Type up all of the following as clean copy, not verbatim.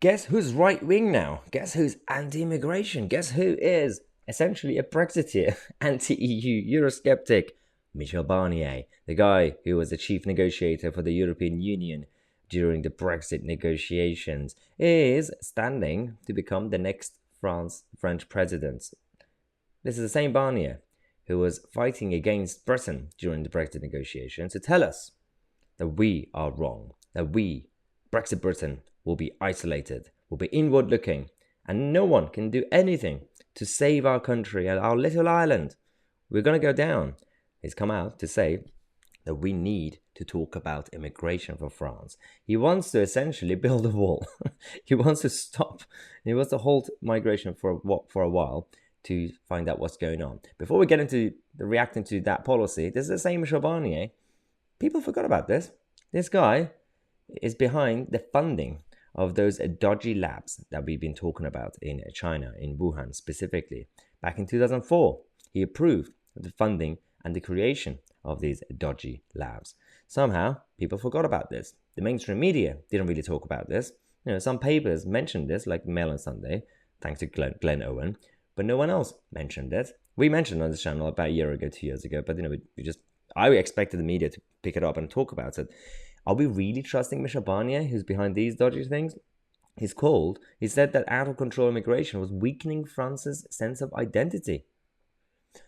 Guess who's right-wing now? Guess who's anti-immigration? Guess who is essentially a Brexiteer, anti-EU, Eurosceptic? Michel Barnier, the guy who was the chief negotiator for the European Union during the Brexit negotiations, is standing to become the next French president. This is the same Barnier who was fighting against Britain during the Brexit negotiations to tell us that we are wrong, that we, Brexit Britain, will be isolated, will be inward looking, and no one can do anything to save our country and our little island. We're going to go down. He's come out to say that we need to talk about immigration for France. He wants to essentially build a wall. He wants to stop. He wants to halt migration for a while to find out what's going on. Before we get into reacting to that policy, this is the same Michel Barnier. People forgot about this. This guy is behind the funding of those dodgy labs that we've been talking about in China, in Wuhan specifically. Back in 2004, he approved the funding and the creation of these dodgy labs. Somehow, people forgot about this. The mainstream media didn't really talk about this. Some papers mentioned this, like Mail on Sunday, thanks to Glenn Owen, but no one else mentioned it. We mentioned on this channel about a year ago, 2 years ago, but I expected the media to pick it up and talk about it. Are we really trusting Michel Barnier, who's behind these dodgy things? He said that out-of-control immigration was weakening France's sense of identity.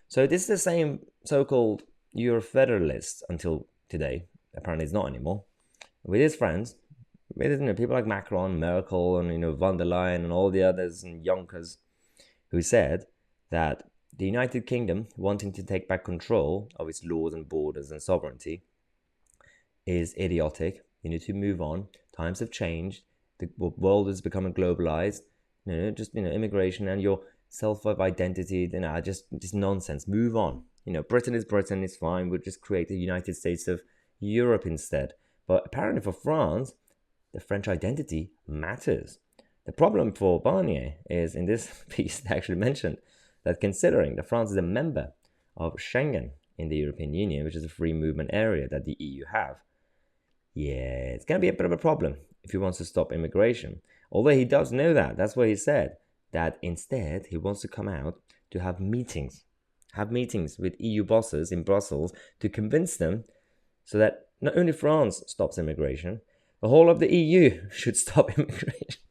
So this is the same so-called Euro-federalist until today. Apparently it's not anymore. With his friends, with people like Macron, Merkel, and von der Leyen, and all the others, and Yonkers, who said that the United Kingdom wanting to take back control of its laws and borders and sovereignty is idiotic. You need to move on. Times have changed. The world is becoming globalized. Immigration and your self of identity, just nonsense. Move on. Britain is Britain. It's fine. We'll just create the United States of Europe instead. But apparently for France, the French identity matters. The problem for Barnier is, in this piece, they actually mentioned that considering that France is a member of Schengen in the European Union, which is a free movement area that the EU have, it's going to be a bit of a problem if he wants to stop immigration. Although he does know that. That's what he said. That instead, he wants to come out to have meetings with EU bosses in Brussels to convince them so that not only France stops immigration, the whole of the EU should stop immigration.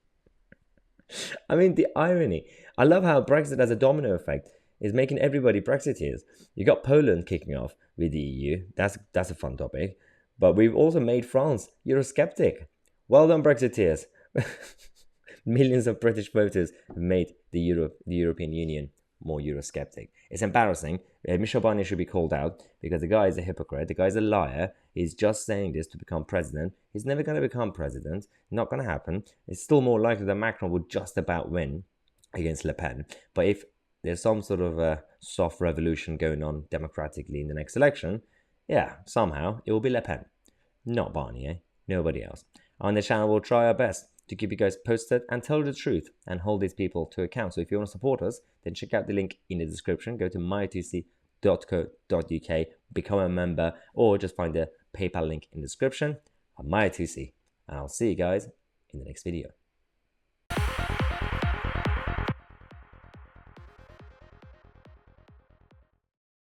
I mean, the irony. I love how Brexit as a domino effect is making everybody Brexiteers. You got Poland kicking off with the EU. That's a fun topic. But we've also made France Eurosceptic. Well done, Brexiteers. Millions of British voters have made the European Union more Eurosceptic. It's embarrassing. Michel Barnier should be called out because the guy is a hypocrite. The guy is a liar. He's just saying this to become president. He's never going to become president. Not going to happen. It's still more likely that Macron will just about win against Le Pen. But if there's some sort of a soft revolution going on democratically in the next election, somehow it will be Le Pen, not Barnier, nobody else. On the channel, we'll try our best to keep you guys posted and tell the truth and hold these people to account. So if you want to support us, then check out the link in the description. Go to mytousi.co.uk, become a member, or just find the PayPal link in the description. I'm mytousi, and I'll see you guys in the next video.